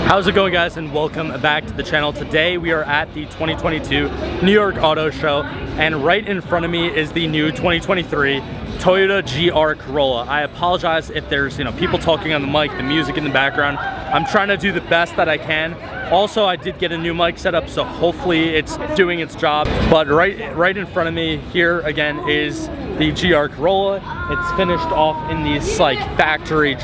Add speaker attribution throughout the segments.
Speaker 1: How's it going, guys, and welcome back to the channel. Today we are at the 2022 New York Auto Show, and right in front of me is the new 2023 Toyota GR Corolla. I apologize if there's people talking on the mic, the music in the background. I'm trying to do the best that I can. Also, I did get a new mic set up, so hopefully it's doing its job. But right in front of me here again is the GR Corolla. It's finished off in this like factory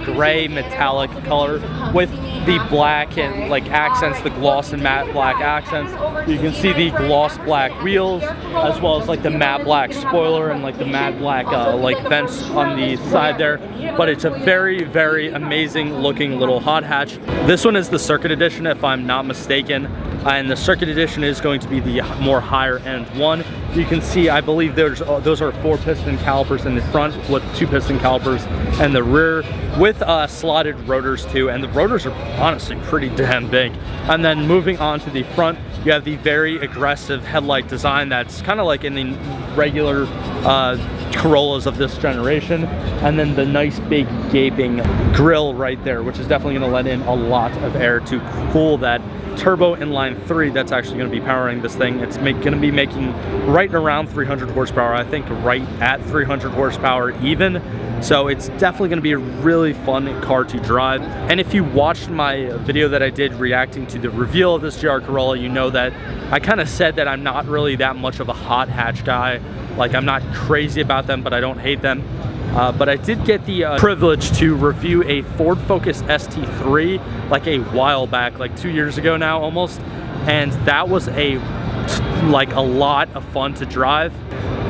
Speaker 1: gray metallic color with the black and like accents, the gloss and matte black accents. You can see the gloss black wheels, as well as like the matte black spoiler and like the matte black like vents on the side there. But it's a very, very amazing looking little hot hatch. This one is the Circuit Edition, if I'm not mistaken. And the Circuit Edition is going to be the more higher end one. You can see, I believe those are 4-piston calipers in the front with 2-piston calipers and the rear with slotted rotors too. And the rotors are honestly pretty damn big. And then moving on to the front, you have the very aggressive headlight design that's kind of like in the regular Corollas of this generation. And then the nice big gaping grille right there, which is definitely going to let in a lot of air to cool that turbo inline 3 that's actually going to be powering this thing. It's going to be making right around 300 horsepower, I think right at 300 horsepower even. So it's definitely going to be a really fun car to drive. And if you watched my video that I did reacting to the reveal of this GR Corolla, you know that I kind of said that I'm not really that much of a hot hatch guy. Like, I'm not crazy about them, but I don't hate them. But I did get the privilege to review a Ford Focus ST3 like a while back, like 2 years ago now almost, and that was a lot of fun to drive.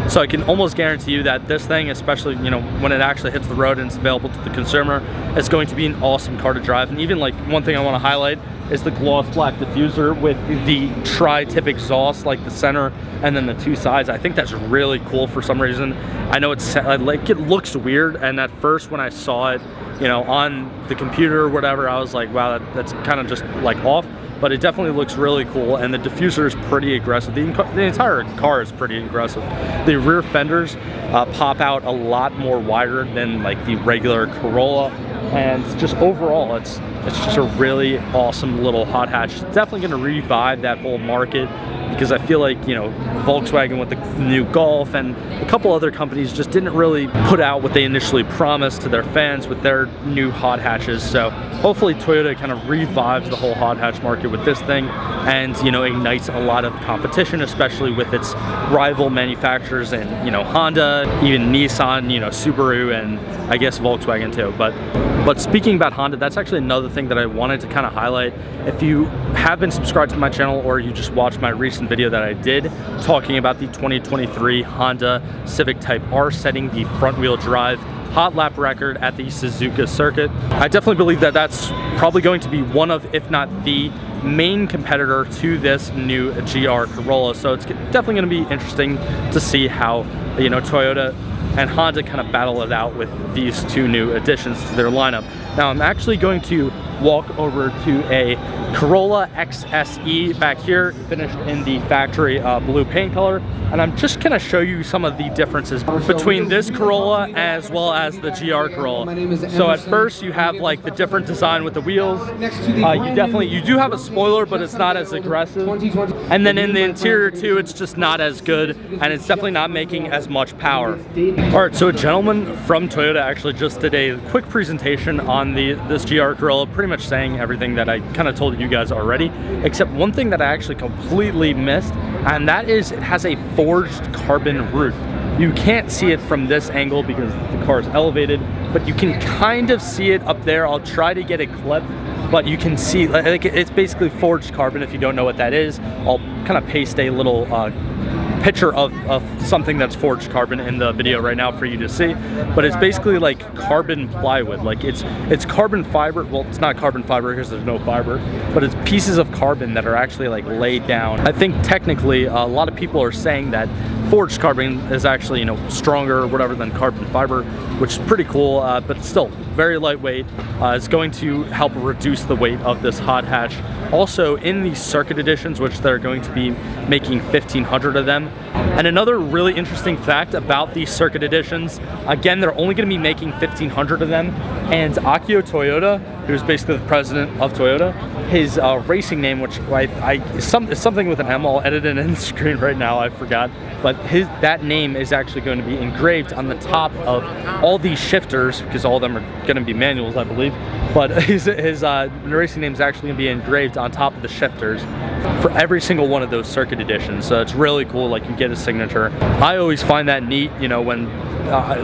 Speaker 1: So I can almost guarantee you that this thing, especially when it actually hits the road and it's available to the consumer, is going to be an awesome car to drive. And even like one thing I want to highlight is the gloss black diffuser with the tri-tip exhaust, like the center and then the two sides. I think that's really cool for some reason. I know it's like, it looks weird, and at first when I saw it on the computer or whatever, I was like, wow, that's kind of just like off. But it definitely looks really cool, and the diffuser is pretty aggressive. The entire car is pretty aggressive. The rear fenders pop out a lot more wider than like the regular Corolla, and just overall, it's just a really awesome little hot hatch. It's definitely going to revive that whole market, because I feel like Volkswagen with the new Golf and a couple other companies just didn't really put out what they initially promised to their fans with their new hot hatches. So hopefully Toyota kind of revives the whole hot hatch market with this thing, and ignites a lot of competition, especially with its rival manufacturers and Honda, even Nissan, Subaru, and I guess Volkswagen too. But speaking about Honda, that's actually another thing that I wanted to kind of highlight. If you have been subscribed to my channel, or you just watched my recent video that I did talking about the 2023 Honda Civic Type R setting the front wheel drive hot lap record at the Suzuka circuit, I definitely believe that that's probably going to be one of, if not the main competitor to this new GR Corolla. So it's definitely going to be interesting to see how Toyota and Honda kind of battle it out with these two new additions to their lineup. Now I'm actually going to walk over to a Corolla XSE back here, finished in the factory blue paint color, and I'm just gonna show you some of the differences between this Corolla as well as the GR Corolla. So at first you have like the different design with the wheels. You do have a spoiler, but it's not as aggressive. And then in the interior too, it's just not as good, and it's definitely not making as much power. All right, so a gentleman from Toyota actually just did a quick presentation on this GR Corolla, pretty much saying everything that I kind of told you guys already, except one thing that I actually completely missed, and that is it has a forged carbon roof. You can't see it from this angle because the car is elevated, but you can kind of see it up there. I'll try to get a clip, but you can see like it's basically forged carbon. If you don't know what that is, I'll kind of paste a little picture of something that's forged carbon in the video right now for you to see. But it's basically like carbon plywood. Like it's carbon fiber. Well, it's not carbon fiber because there's no fiber, but it's pieces of carbon that are actually like laid down. I think technically a lot of people are saying that forged carbon is actually stronger or whatever than carbon fiber, which is pretty cool, but still very lightweight. It's going to help reduce the weight of this hot hatch. Also in the circuit editions, which they're going to be making 1,500 of them, And another really interesting fact about these circuit editions, again, they're only going to be making 1,500 of them, and Akio Toyoda, who's basically the president of Toyota, his racing name, which is something with an M, I'll edit it in the screen right now, I forgot, but that name is actually going to be engraved on the top of all these shifters, because all of them are going to be manuals, I believe, but his racing name is actually going to be engraved on top of the shifters for every single one of those circuit editions. So it's really cool, like you get a signature. I always find that neat, you know, when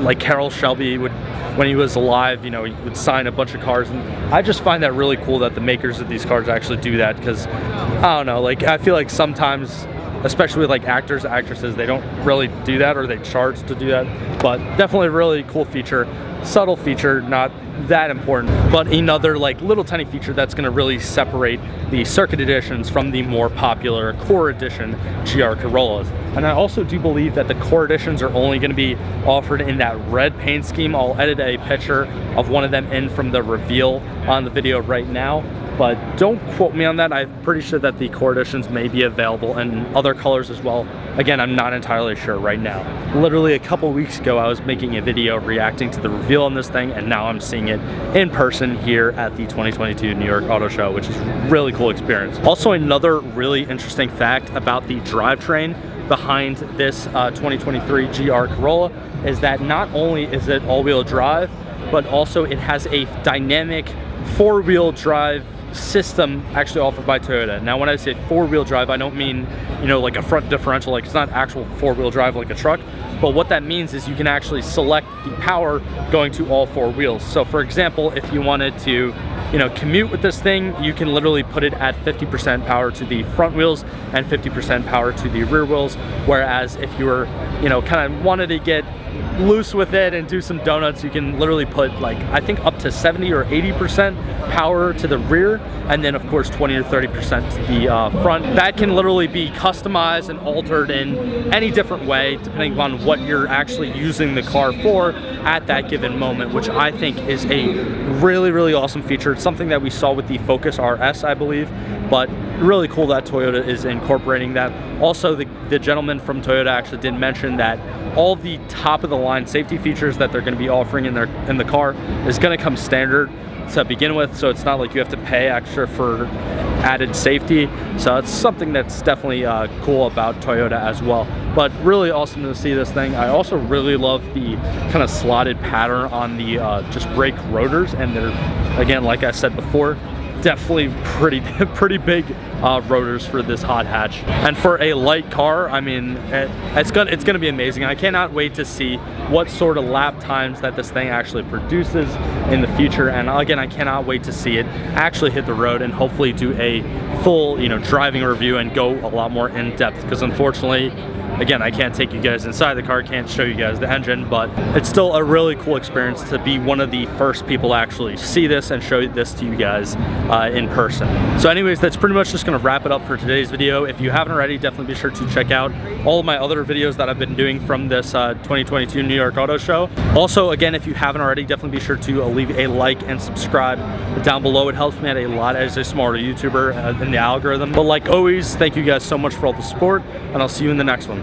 Speaker 1: like Carroll Shelby would, when he was alive, you know, he would sign a bunch of cars, and I just find that really cool that the makers of these cars actually do that, because I don't know, like I feel like sometimes, especially with like actors, actresses, they don't really do that, or they charge to do that, but definitely a really cool feature, subtle feature, not that important, but another like little tiny feature that's going to really separate the circuit editions from the more popular core edition GR Corollas. And I also do believe that the core editions are only going to be offered in that red paint scheme. I'll edit a picture of one of them in from the reveal on the video right now, but don't quote me on that. I'm pretty sure that the core editions may be available in other colors as well. Again, I'm not entirely sure right now. Literally a couple weeks ago, I was making a video reacting to the reveal on this thing, and now I'm seeing it in person here at the 2022 New York Auto Show, which is a really cool experience. Also, another really interesting fact about the drivetrain behind this 2023 GR Corolla is that not only is it all-wheel drive, but also it has a dynamic four-wheel drive system actually offered by Toyota. Now when I say four-wheel drive, I don't mean, you know, like a front differential, like it's not actual four-wheel drive like a truck, but what that means is you can actually select the power going to all four wheels. So for example, if you wanted to, you know, commute with this thing, you can literally put it at 50% power to the front wheels and 50% power to the rear wheels, whereas if you were, you know, kind of wanted to get loose with it and do some donuts, you can literally put like, I think up to 70 or 80% power to the rear, and then of course 20 or 30% to the front. That can literally be customized and altered in any different way depending upon what you're actually using the car for at that given moment, which I think is a really, really awesome feature. It's something that we saw with the Focus RS, I believe, but really cool that Toyota is incorporating that. Also, the gentleman from Toyota actually did mention that all the top of the line safety features that they're going to be offering in the car is going to come standard to begin with, so it's not like you have to pay extra for added safety. So it's something that's definitely cool about Toyota as well. But really awesome to see this thing. I also really love the kind of slotted pattern on the just brake rotors, and they're, again, like I said before, definitely pretty big rotors for this hot hatch. And for a light car, I mean, it's gonna be amazing. I cannot wait to see what sort of lap times that this thing actually produces in the future. And again, I cannot wait to see it actually hit the road and hopefully do a full, you know, driving review and go a lot more in depth, because unfortunately, again, I can't take you guys inside the car, can't show you guys the engine, but it's still a really cool experience to be one of the first people to actually see this and show this to you guys in person. So anyways, that's pretty much just gonna wrap it up for today's video. If you haven't already, definitely be sure to check out all of my other videos that I've been doing from this 2022 New York Auto Show. Also, again, if you haven't already, definitely be sure to leave a like and subscribe down below. It helps me out a lot as a smaller YouTuber in the algorithm. But like always, thank you guys so much for all the support, and I'll see you in the next one.